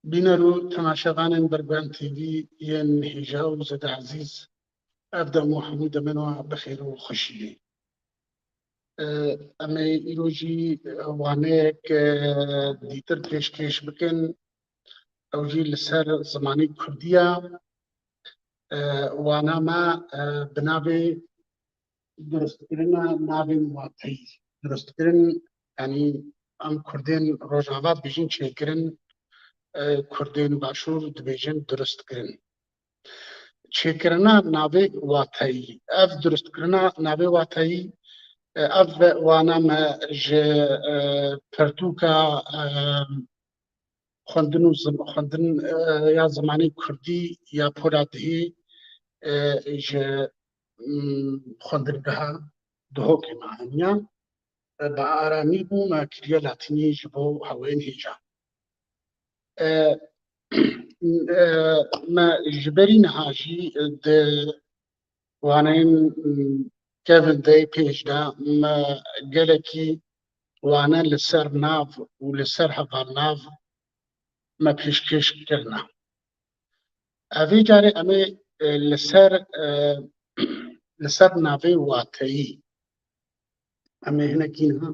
بینەرو تەماشەوانên بەرگان TV yên hêja û zêde ezîz ev dem û hemû demên wa bixêr û xweşî bê. Em ê îro jî waneyek dîtir pêşkêş bikin ew jî li ser zimanê Kurdî ye. Wana me bi navê durustkirina navên wateyî. Durustkirin yanî em Kurdên Rojava dibêjin çêkirin, Kurdên Başûr dibêjin durustkirin. Çêkirina navê wateyî. Ev durustkirina navê wateyî ev wana me ji pirtûka xwendin ya zimanê Kurdî ya Poladihê ji xwendingeha Duhokê me heniye. Bi aramî bû me kiriye latînî ji bo heweyên hêja. Me ji berî niha jî di waneyên kevin dey pêş de me gelekî wane li ser nav û li ser hevalnav me pêşkêş kirine. Evê carê em ê li ser navê wateyî em ê hinekî niha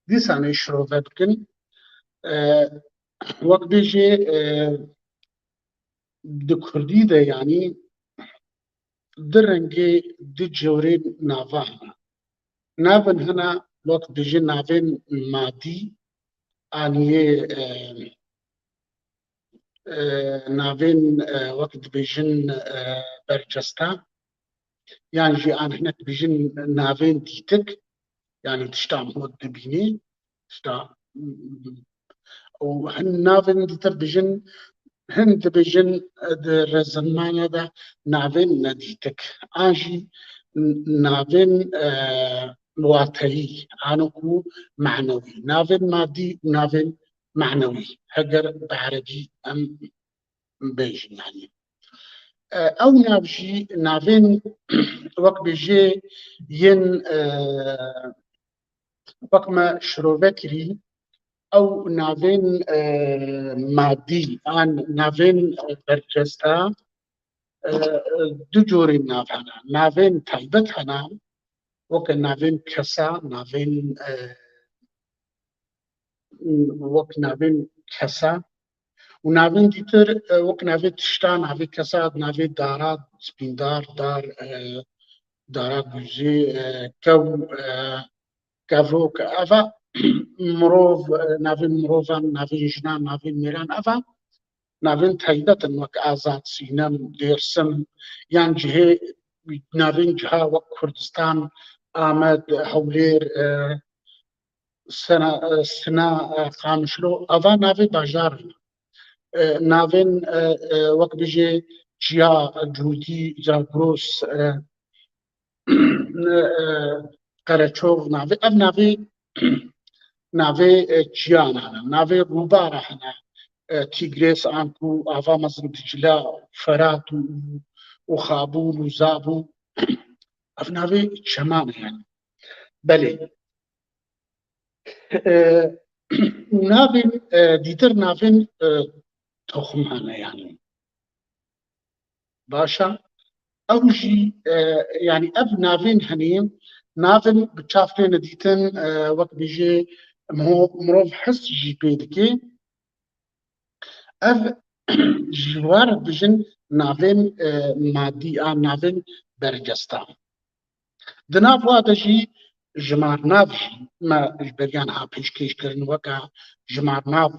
dîsanê şirove bikin. Wek bêjê di Kurdî de yanî di rengê di cewrên nava hene. Navên hene wek dibêjin navên madî aniyê navên wek dibêjin berceste yan jî an hinek dibêjin navên dîtik yanî tişta hûn dibînî tişta û hin navên dîtir dibêjin hin dibêjin di rezilmaniya de navên nedîtik an jî navên wateyî an ku manewî navên madî û navên manewî heger bi erebî em bêjin yanî. Ew nav jî navên wek bêjê yên wek me şirove kirî ew navên madî an navên berceste du corên nav hene. Navên taybet hene weke navên kesa navên wek navên kesa û navên dîtir wek navê tişta navê kesa navê dara spîndar dar dara gûzê kew kevrok eva mirov navên mirovan navên jinan navên mêran eva navên taybet in wek Azad Sînem Dêrsim yan cihê navên ciha wek Kurdistan Amed Hewlêr Sina Qamişlo eva navê bajar in. Navên wek bêjê Çiya Cûdî Zagros Qereçov navê ev navê çiyan hene. Navê rûbar hene Tigris an ku ava mezin Dicle Ferat û Xabûr û Zabû ev navê çeman yani. Belê navên dîtir navên toxum hene yani. Başa ew jî yani ev navên henê navên bi çav têne dîtin wek bêjê mirov hes jî pê dike ev ji war dibêjin navên madî an navên berceste. Di nav wa de jî jimarnav jî me ji beriyan ha pêşkêş kirin weke jimarnav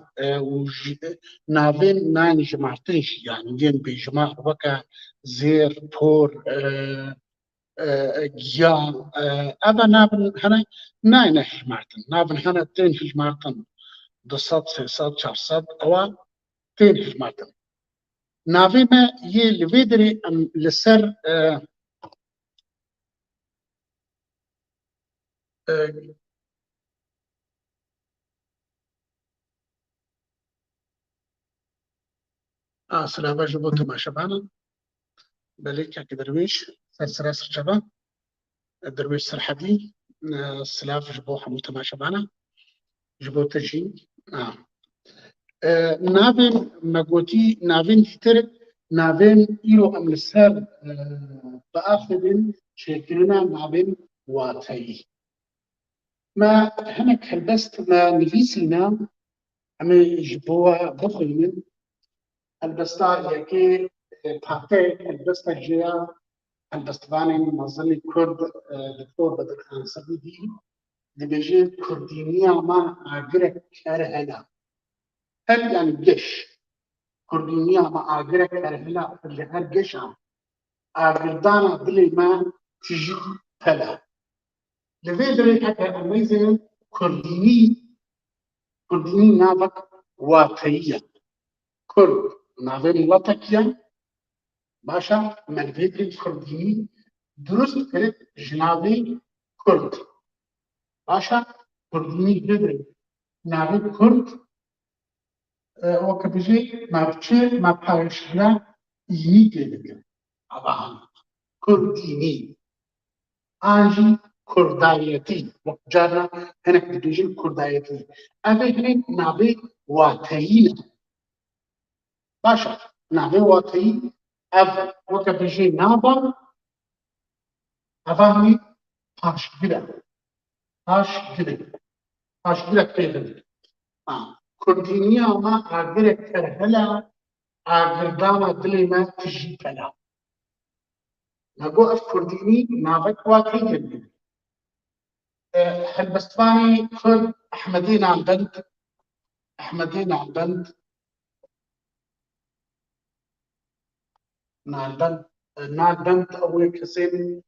û navên nayên jimartin jî yani yên bêjimar weke zêr por giya eva navên hene nayêne hejmartin navên hene tên hejmartin 200 300 400 ewa tên hejmartin. Navê me yê li vê derê em li ser silava ji bo temaşebanan belê kekê derwêş sersera sirçava derwêş Serhedî silav ji bo hemû temaşebanan ji bo te jî ناوین مگوتی ناوین دیتر ناوین ایرو ام لسر بآخرین شکرنا ناوین واتایی ما هناك هلبست ما نفيسنا أما جبوا بخلين هلبستا يكي بحقي هلبستا جيا هلبستواني منظمي كرد دكتور بدر خان سبيدي دبيجي كردينيا ما عقرك كارهنا هل يعني جيش كردينيا ما عقرك كارهنا اللي هل جيشا عقردانا بلي ما تجي فلا لذي حتى أميزن كرديني نابك واقعية كرد نابن وطكيا باشا ملفيتي كرديني درست كرت جنابي كرد باشا كرديني بدري نابي كرد وكبجي ما بتشي ما بحاوشنا يني كده طبعا كرديني آنجي كردايتي وجانا هناك بدوجين كردايتي أبي هناك نابي واتيين باشا نابي واتيين أف وكبجي نابا أفهمي هاش جدا هاش جدا هاش جدا كيفن كردينيا ما أقدر كرهلا أقدر دلي ما تجي كلا نقول أف كرديني نابك واتيين حلبستواني كرد أحمدين عن بنت أحمدين عن بنت نالبنت أول كسين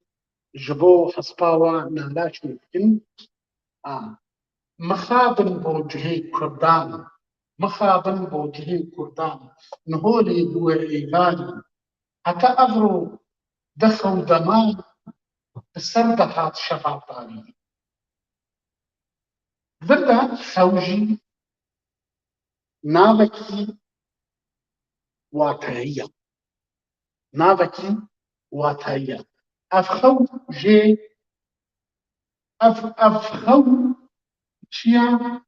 جبو حسباوة نالاش ممكن مخابن بوجهي كردان مخابن بوجهي كردان نهولي بو إيغاني حتى أغرو دخل دمان بسردحات شفاطاني ذردا خوجي نابكي واقعية نابكي واقعية أفخو جي أفخو شيا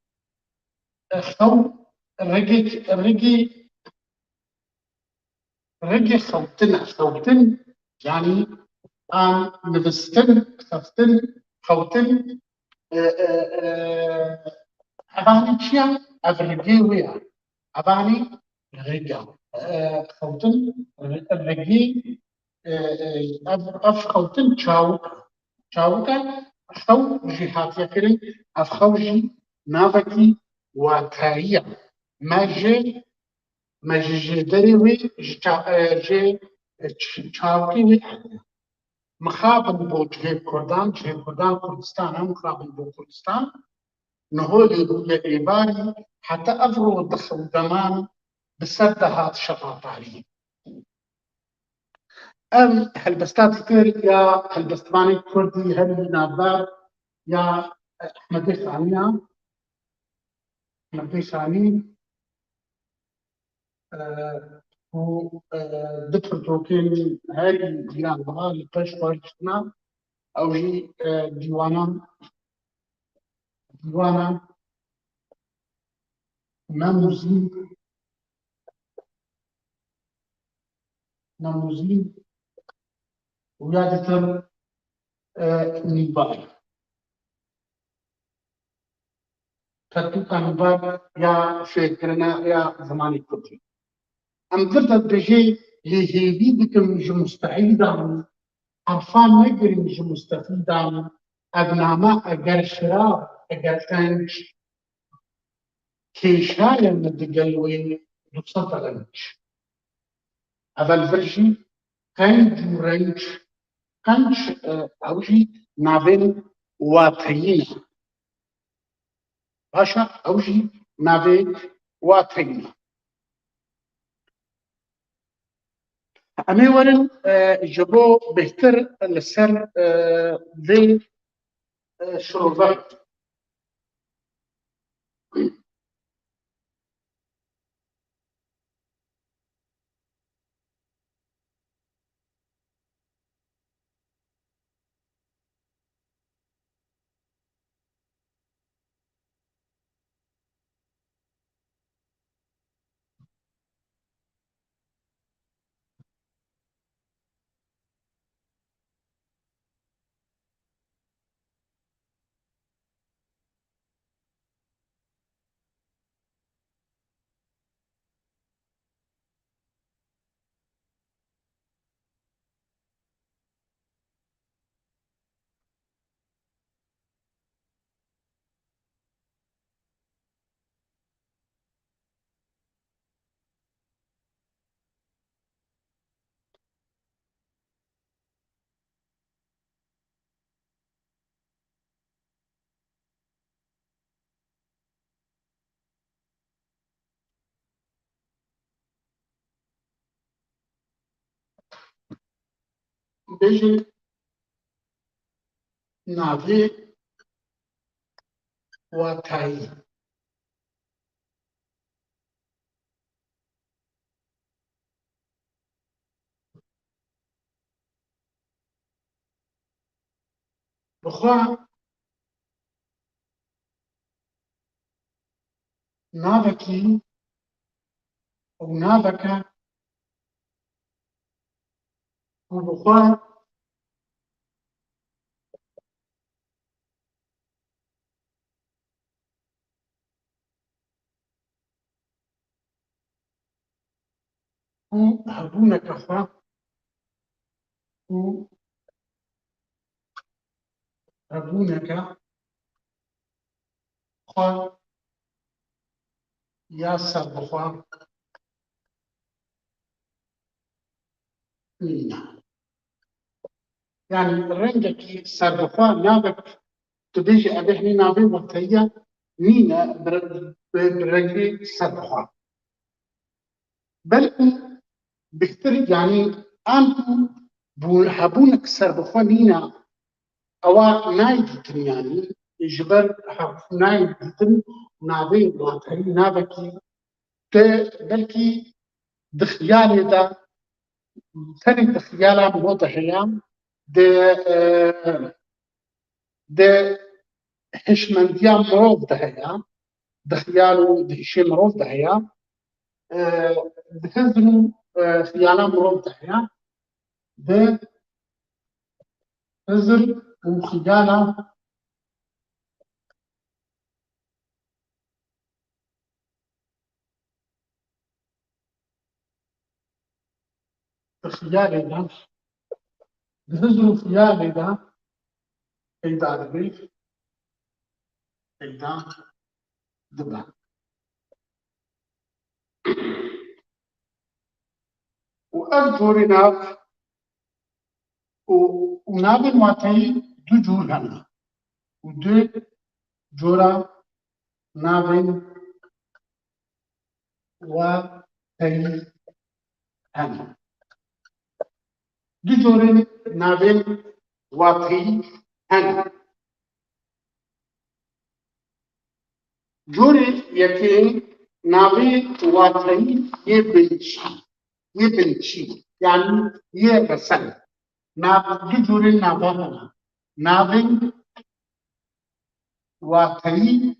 خو رقي خوتن يعني نبستن خفتن خوتن أباني شيا أفرقي ويا أباني رقا خوتن رقي أف خوتن چاوكا خو جهات يكري أف خوجي نابكي واقعية ما جي دري وي جي چاوكي وي مخابن بو جهة كردان كردستان هم مخابن بو كردستان نهولي بو إيباري حتى أفرو دخل دمان بسردهات شفاطاري أم هلبستات كتير يا هلبستماني كردي هل نابار يا أحمد خانية أحمد خاني و دكتور توكين هاي جيران بها لقش فارشنا أو جي ديوانا نموزين ويادتر نيباي تطبيق نيباي يا شيكرنا يا زماني كتير أم درت بجي لهيبي بكم جو مستعيدا عرفان نقري جو مستفيدا أبناما أجر شراب أجر كنج كيشايا ندقلوي بصدق لنج هذا الفرشي كنج ورنج كنج أوجي نابين واتيين باشا أوجي نابين واتيين أمي ورن جبو بهتر لسر ذي شروبات بيجي نافي واتاي بخوا نافكي أو نافكا وبخوا هبونك أخوا هبونك خوا يا سر بخوا نينا يعني رنجك سر بخوا نافك تبيجي أبيحني نافي وتهيا نينا برنجي سر بخوا بل بيخترق يعني أنتو هبونك سر بخوا نينا أو نايدتن يعني جبر نايدتن نافي واتهي نافكي بلكي دخيالي دا ثاني دخيالا بوضع هيام ده هشمنديا مروف ده هيا دخيالو دهشي مروف ده هيا دهزنو خيالا مروف ده هيا ده هزر وخيالا خيالي ده دهزنو خيالي ده ايدا دبيف ايدا دبا وأذكر ناف وناف المعتي دو جور هنا ودو جورا ناف وتي هنا دو جورين ناف وتي هنا جوري يكين ناف وتي يبنشي يعني يبسل ناف دو جورين ناف هنا ناف وتي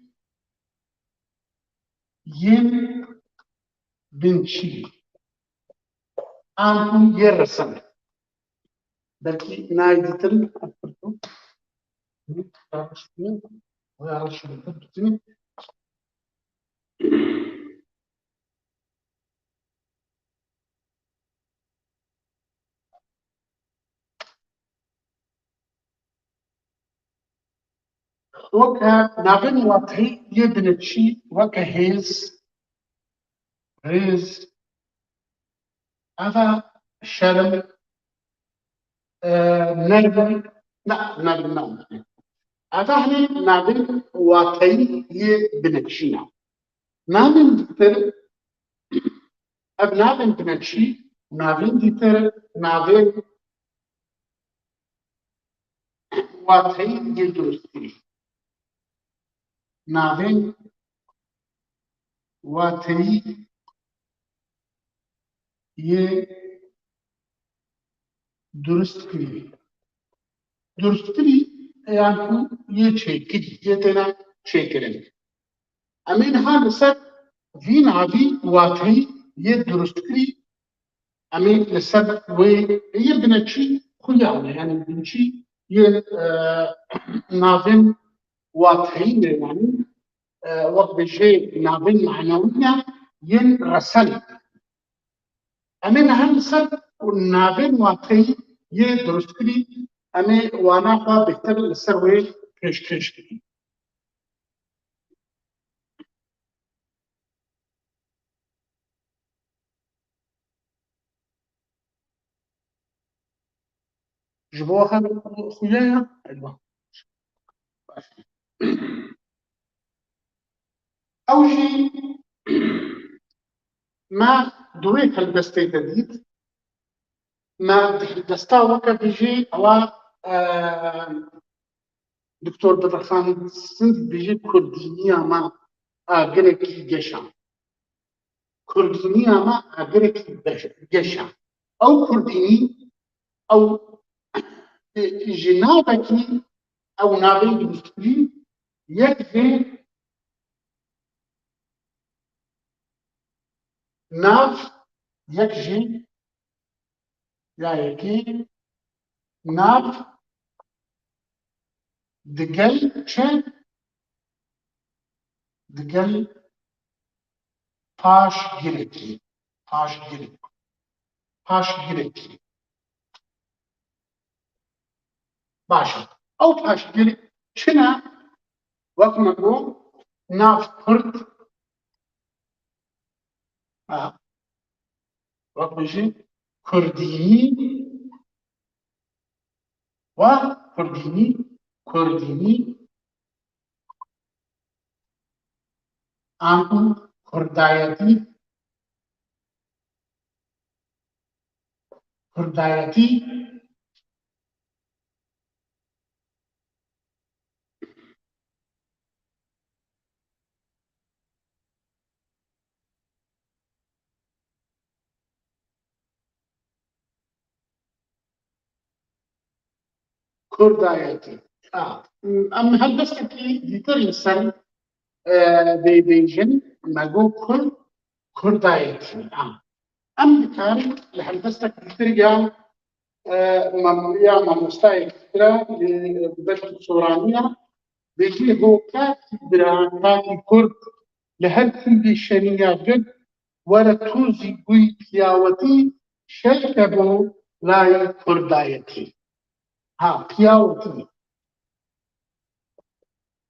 يبنشي أنتم يرسل بلكي نايدتن وكا نابن وطهي يبنتشي وكا هيز هذا شرم نربن لا نربن هذا هني نابن وطهي يبنتشينا نابن دكتور أبنابن بنتشي نابن دكتور نابن وطهي يدرسي نابن وطهي درست کری درست کری يعني يشكل يتنا شكلن أمين هذا سر فين عادي واقعي يدرست كري أمين السر ويبنى شيء خيانة يعني بنشي ناظم واقعي يعني وقت بشيء ناظم معنوية رسل أمين هذا سر والناظم واقعي يدرست كري أمي وانا خوا بهتر السروي كش كري جبوها خويايا أيوة أوجي ما دويت هالبستي تديد ما دستا وەکە بژی ئەوە دکتۆر بەدرخان سند بژی کوردینی ئەمە ئاگرێکی گەشە کوردینی ئەمە ئاگرێکی گەشە ئەو کوردینی ئەو ژنابەکی ئەو ناوەی دروستکردی یەک جێ ناو یەک ژێ یا یەکێ ناو دگەل چە دگەل پاشگرێکی پاشگرێکی باشە ئەو پاشگر چنە وەک مەگۆ ناو کورد وەک بژین کوردینی و کوردینی ئەم کوردایەتی ئەم هەڵبەستێکی دیتر لەسەر بێژن مەگۆ کوردایەتی ئەم دکاری لە هەڵبەستێک دیتر یا مامۆستایەکی ترە بەشی سۆرانیە بێژێ بۆ کاتی بران کاتی کورد لە هەر کوردی شەریعەت وەرە تۆزی گووی پیاوەتی شەرکە بۆ لای کوردایەتی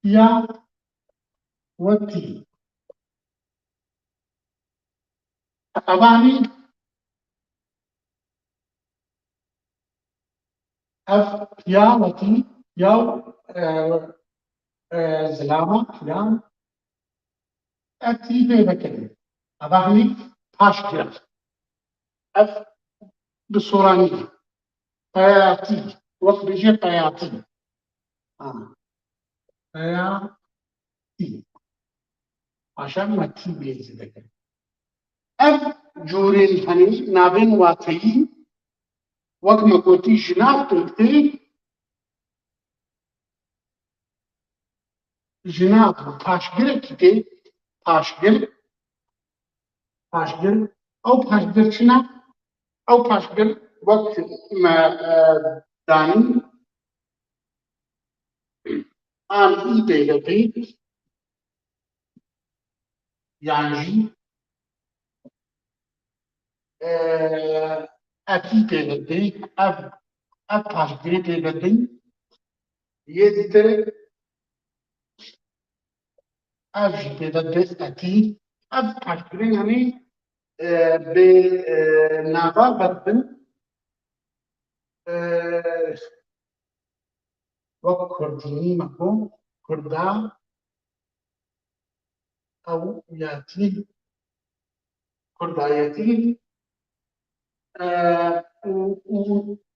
پیاوەتی ئەوانی ئەف پیاوەتی پیاو زلامە پیان ئەتی پێ دەکەین ئەوانی پاشگرە ئەف بسۆرانی پەیاتی وەک بژێ پەیاتی عشان مەتی بێزی دەکەن ئەف جۆرێن هەنی ناوێن واتەیی وەک مەگۆتی ژناو تێ ژناو پاشگرێکی تێ پاشگر ئەو پاشگر چنە ئەو پاشگر وەک دانی ئامی پێ دەکەیت یانژی ئەتی پێ دەکەیت ئەف پاشگرێ پێ دەکەین یە دیتر ئەڤژی پێ دەکەیت ئەتی ئەف پاشگرێ هەنی بێ ناوا بەربن وەک کوردینی مەکۆ کوردا ئەو یاتی کوردایەتی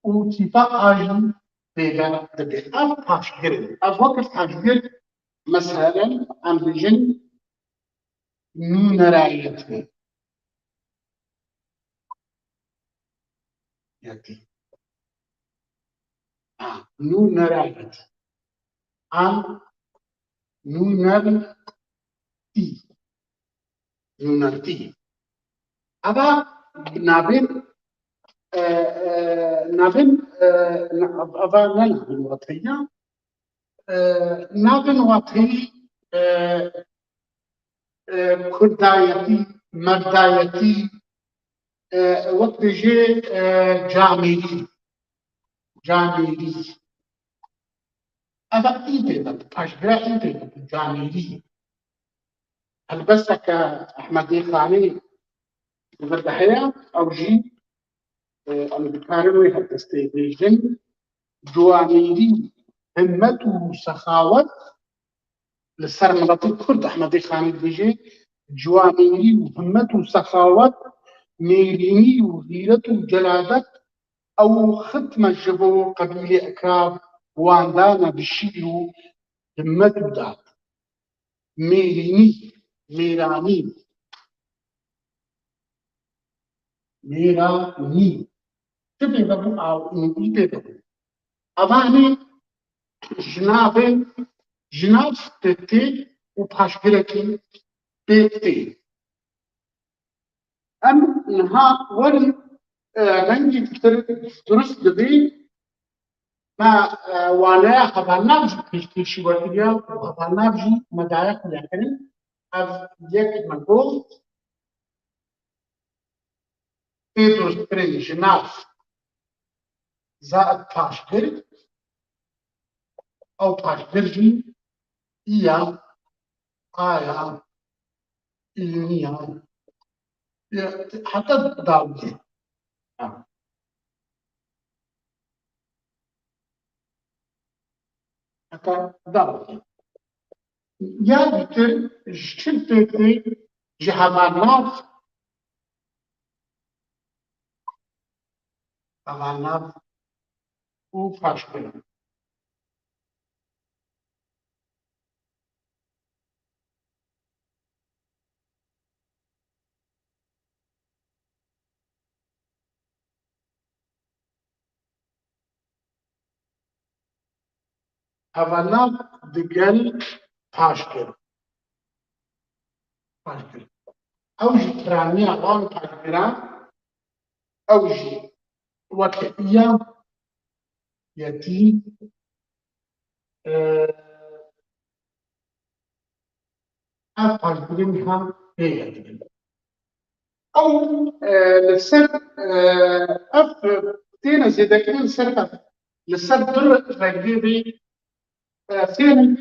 و تیپا ئاژی پێدا دەبێت ئەف پاشگرن ئەف وەکە پاشگر مەسەلەن ئەم بژن نونەرایەتی یەتی نونەرایەتی ئەم نونەرتی ئەوە نابێت ئەوە نەنابن واتەیە نابن واتەیی کوردایەتی مەردایەتی وەک بژێ جامێری ئەوە ئی پێ دەبێت پاشگرا ئی پێ دەبێت جامێری هەلبەستە کە ئەحمەدی خانی لەبەردە هەیە ئەو ژی ئەم بکارەوەی هەڵبەستەی بێژن جوانێری همەت و سەخاوەت لەسەر مڵەتی کورد ئەحمەدی خانی بژێ جوانێری و همەت و سەخاوەت نێرینی و غیرەت و جەلادەت أو ختمة جبو قبيلة أكراب واندانا بشيلو همتو دات ميريني ميراني ميراني تبي بابو أو إنجلي بابو أباني جنابين جناب تتي وباشكركي بيتي أم نها ورن رنجي درست دبي ما وانا خبرناش كيش وقتها وخبرناش مدارك لكن از یک مقول درست بري جناف زائد باشكر أو باشكرجي إيا آيا إينيا حتى داودي حتى داودي يا بيتر شلتي جهبانات هبانات وباشكر هبانات دقل باشكر باشكر أوجي ترانيا وان باشكران أوجي وكئيا يتي أباشكرينها هي أو للسر أف تينا زيدكين سرقة للسر در رجيبي سين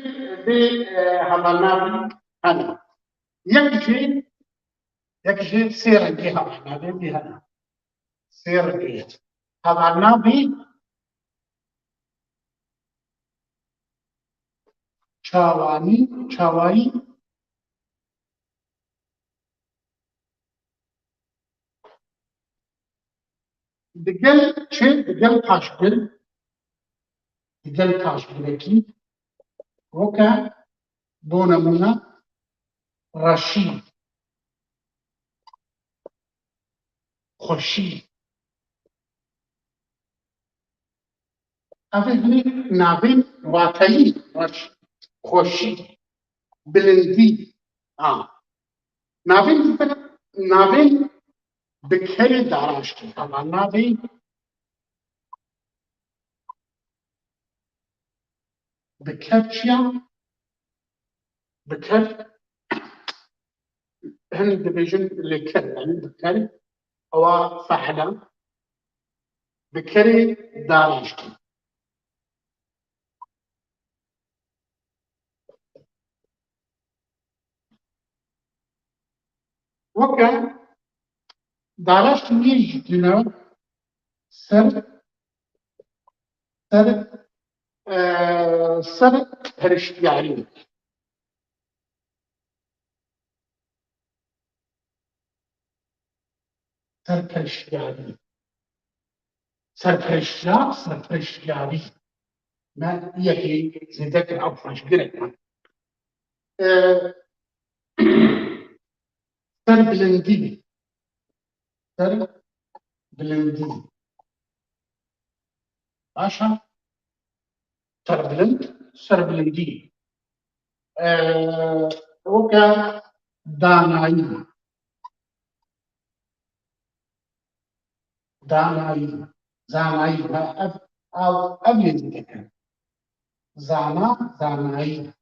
دي هبانات أنا يكفي سير الجهة احنا بيها سير الجهة هذا النبي شاواني دقل شيء دقل كاشبل وكا بونمونا رشيد خوشي أفهمي نابين واقعي رشيد خوشي بلندي نابين بكري داراشتي طبعا نابين بكرشيا بكر هن ديفيجن اللي كر يعني بكر أو فحلا بكري داراشتي وكا داراشتي يجدنا سر سر سر هرشتياري سرپرشتیاری ما یکی زیدک افراش گرفتم سر بلندی باشا سر بلندی وكا دانایی زانایی أو أبين ذكر زانایی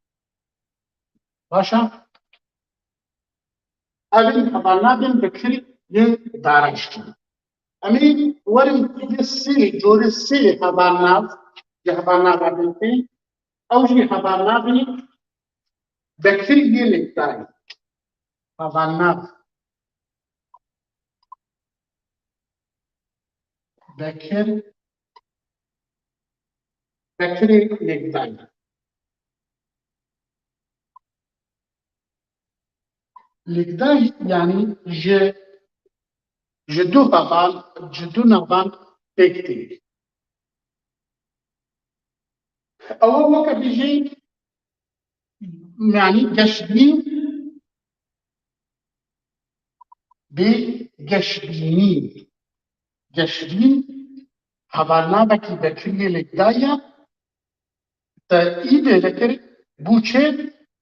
باشا أبين حضرنا بين بكري دارشتي أمين ورن يسي جور السي حضرنا بنتي أو شيء حضرنا بني بكري يلتاي حضرنا بكري يلتاي لكداي يعني جدو نغبان تێک ئەوە وەکە بژین معنی گەشتبین بێ گەشتبینی گەشتبین هەڤارناوێکی بەکریە لێکدایە تە ئی بێ دەکرد بوو چێت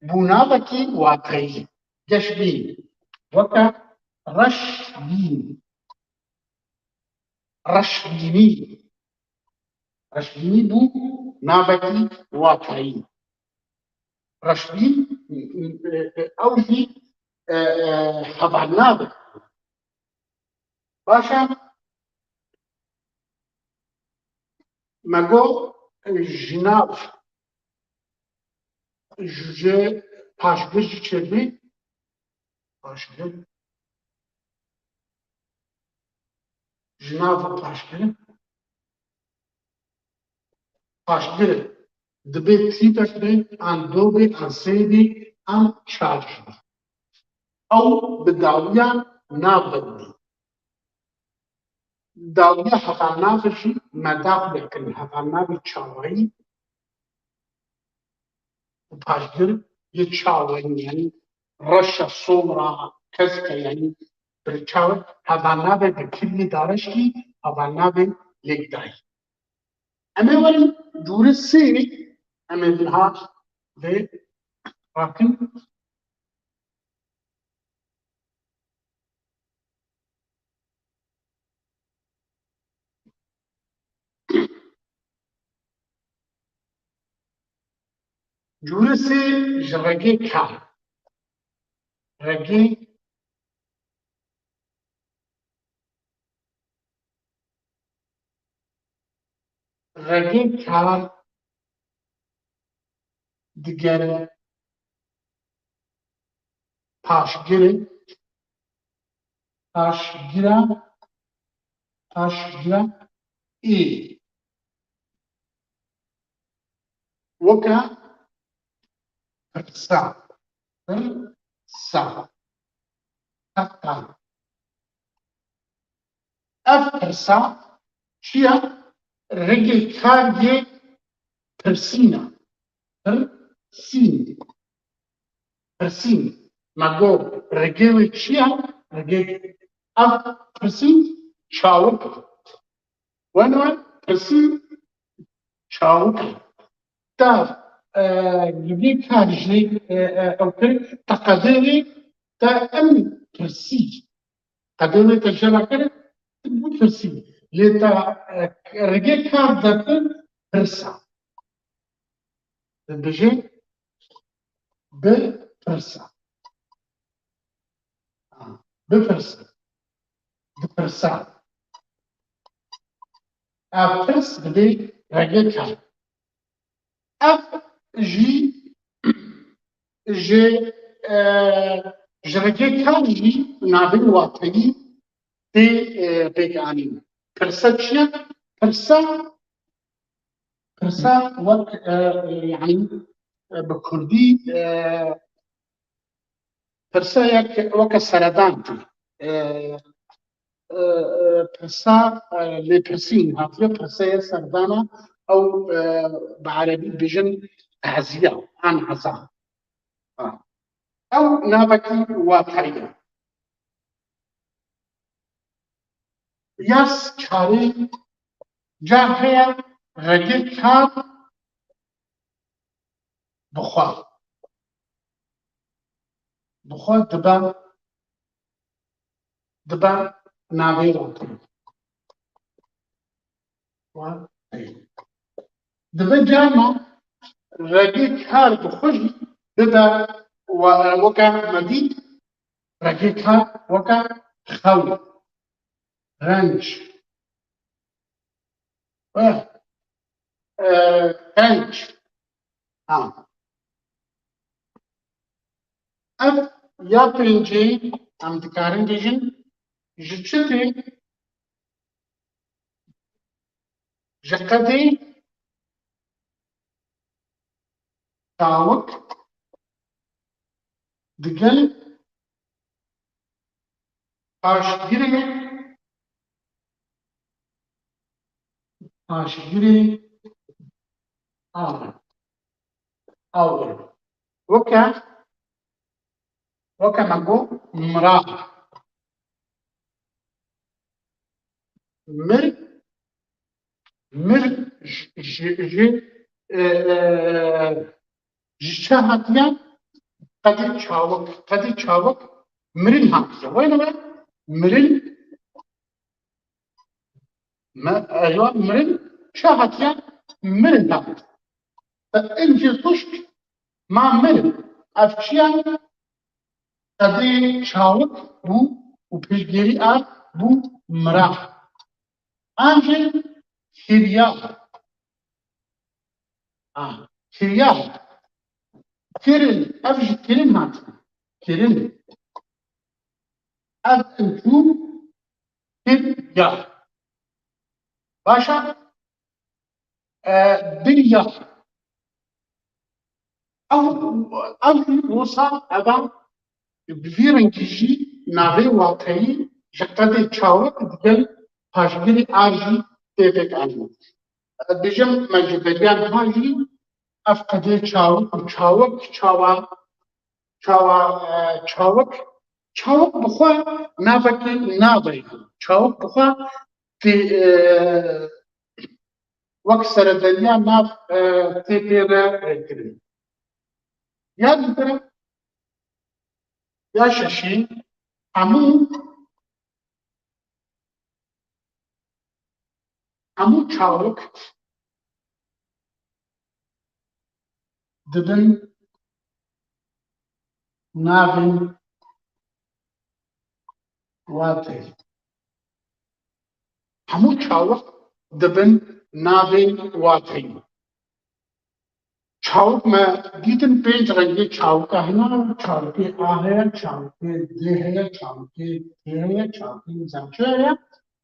بوو ناوێکی واقعی گەشتبین وەکە ڕەشبین ڕەشبینی ڕەشبینی بوو ناوێکی واقعی ڕەشبین ئەوژی هەڤارناوێ باشە مەگۆ ژناو ژێ پاشگر جی چێبێ پاشگر ژناو پاشگر پاشگر دەبێت تریپەک بێ ئان دۆ بێ ئان سێ بێ ئان چار بێ ئەو bi dawiya nabedî dawiya hevalnavê jî medax dikin hevalnavê çawerî û pashgir yê çawerî yanî reşa somra keske yanî bir çawer hevalnavê bi kirî dareşkî hevalnavê lêkdayî em ê werin dûrê sê em ê wiha vê rakin dûrê sê ji regê kar regê regê kar digere pashgirê pashgira ê weke pirsa pirsa heta ev pirsa çi ye regê kar yê pirsîn e pirsîn me got regê wê çi ye regê ev pirsîn çawik e wene pirsîn çawik e ta regê kar jî ew kir te qedê wê te em pirsî qedê wê te jê vekirin bû pirsî lê te regê kar dikin pirsa dibêje bipirse bipirse dipirse ev pirs dibê regê kar ev jî ji regê kar jî navên wateyî tê pêkanîn pirse çi ye pirse wek yanî bi kurdî pirseyek weke seredan tê pirsa lêpirsîn hatiye pirseye serdana ew bi erebî dibêjin heziya an heza ew navekî wateyî ye yas karê car heye regê kar bixwe dibe navê wateyî dibe carna regê kar bixwe jî dibe weke medî regê kar weke xew renc penc ev ya pêncê em dikarin bêjin ji çi tê ji qedê çawik digel pashgirê پاشگیری آور وكا مگو مرا مر جشهاتيا قدر چاوك مرن هاتيا وين مرن ما ايوه مرن شهاتيا مرن هاتيا فانجي صشت ما مرن افشيا قدر چاوك بو وبيجري بو مرا انجي كريا كرن افج كرن هات كرن اف انتو كريا باشا دنيا او وصا ابا بفيرن كيجي ناوي واقعي جقدي چاوك دگل پاشگیری آجی تیفک آنو بجم مجبریان هاجی افقدي چاوك بخوا نافكي ناضي چاوك بخوا في وكسر الدنيا ناف تيبير كريم يا دكتور يا شاشي عمو چاوك دبن نافن واتي عمو چاوك دبن نافن واتي چاوك ما ديتن بيج رنگي چاوك هنا چاوك آهيا چاوك دهيا چاوك تهيا چاوك زمچه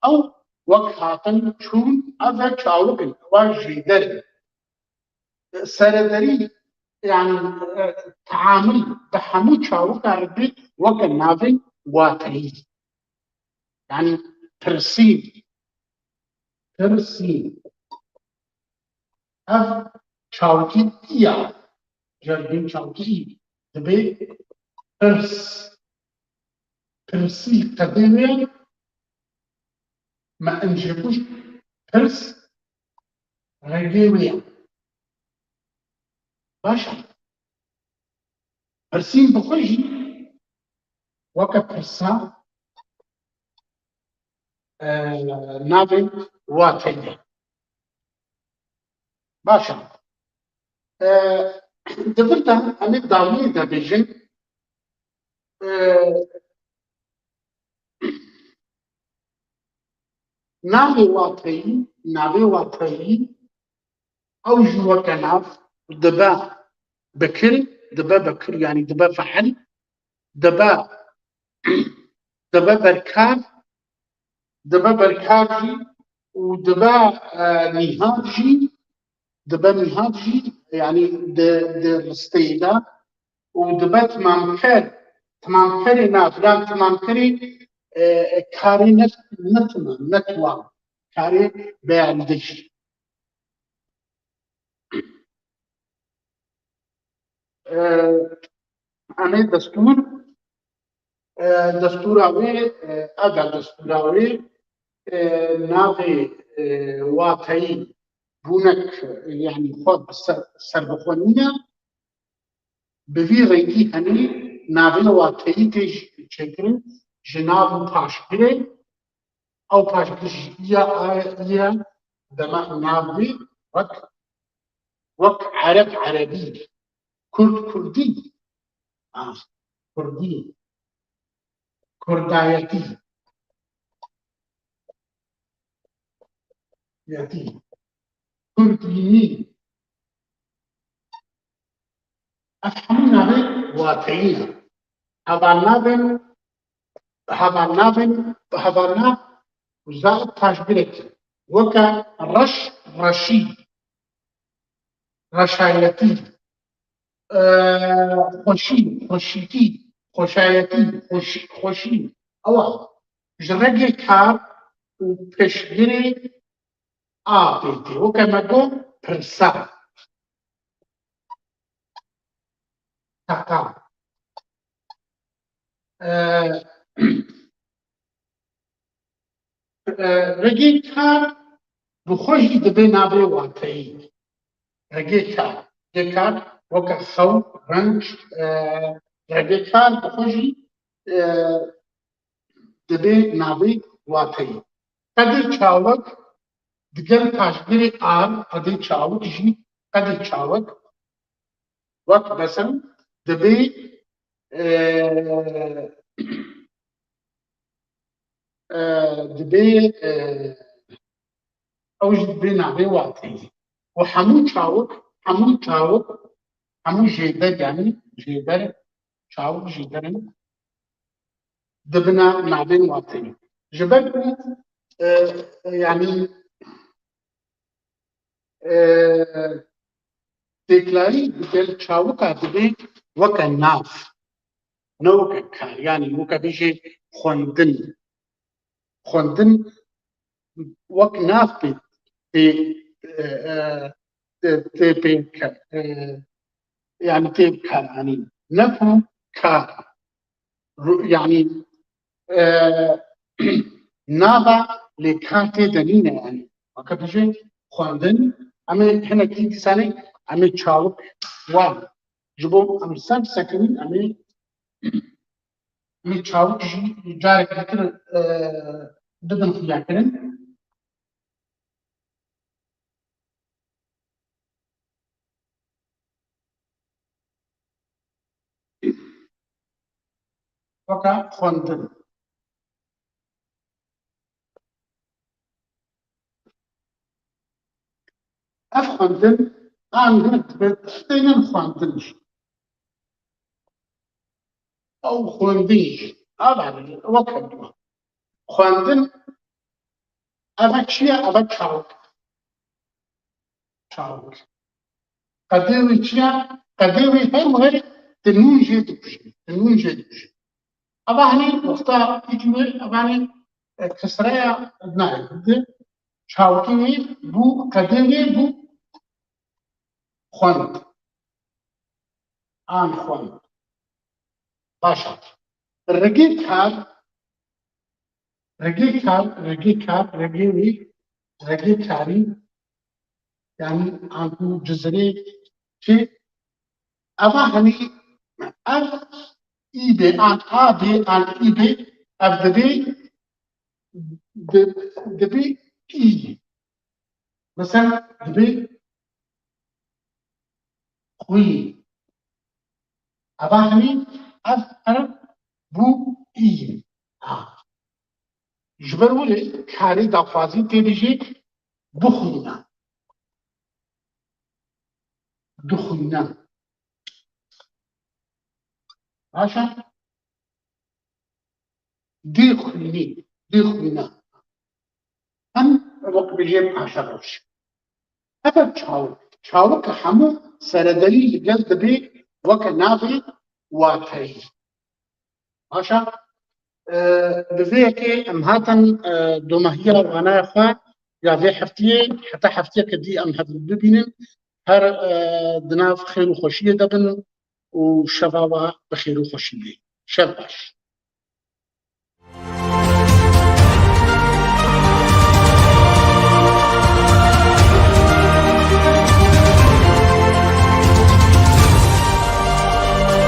او وقتاً چون أذا چاوك واجدر سردري يعني تعامل بحمو چاوك عربي وكا نافن واتي يعني ترسيم اف چاوكي إيا جربين چاوكي دبي ترسي قديمي ما انجبوش ترس غيبية باشا برسيم بخوجي وكا برسا نافي واتي باشا دفرتا أنا داوي دا بيجن نافي واتي أو جوا كناف دبا بكر يعني دبا فحل دبا بركاجي ودبا نهاجي يعني رستيدا ودبا تمامكري نافلان تمامكري كاري نتوا كاري بيعندش أنا دستور أوي نافي واقعي بونك يعني خود سربخونية بفي غيكي هني نافي واقعي تشكرين جناب باشكري أو باشكري يا دماغ نافي وك عربي كردي كردي كردايتي كرديين أفهمنا به واقعية هذا وزارة تشبيرك وكا رشايتي خوشي أوه جرقي كار وبشجري بيتي وكما جو برسا تقا رجي كار بخوشي دبي نابي واتي رجي كار وكا خو رنج رجي كار بخوشي دبي نابي واتي قدر چاوك دگل کاشگری قدر چاوک جي قدر چاوك وقت مثلا دبي دبي اوج دبي نابي واتي وحمو چاوك حمو جيبر يعني جيبر چاوك جيبرن دبنا نابي واتي جبر يعني تكلاري دگل چاوك دبي وكا ناف نوك كار يعني وكا بيجي خوندن وك ناف يعني تبكر يعني نفهم كار يعني نابع لكارتي دنينة يعني وكبجي خواندن أمي هنا كي ساني أمي تشاوك وان جبو أمي سام سكنين أمي تشاوك جارك كتير بدن في ياكرن وكا خواندن أفخواندن هناك بتحتاجن خواندنش أو خواندنش أبعد وكبوا خواندن أبكشيا أبكشاوك شاوك قديوي تشيا قديوي هر تنون جيدوش أباني وقتا إجمل أباني كسرية أبنائي شاوكي بو قديوي بو خواند خواند باشا رقي كاري يعني عن جزري في أباني أب إيبي عن أبي عن إيبي أبدبي دبي إي مثلا دبي خوي أباني أب بو إي جبر ولي كاري دافازي تبيجي دخلنا عشان دخلنا هم وقت بيجيب عشرش هذا تشاو كحمو سردلي لقلت بي وكنافي واتي عشان بذيك ام هاتن دومهيرا وانا اخوان يا في حفتيه حتى حفتيه كدي ام هاد ببينن هر دناف خير وخوشيه دبن وشبابا بخير وخوشيه شباش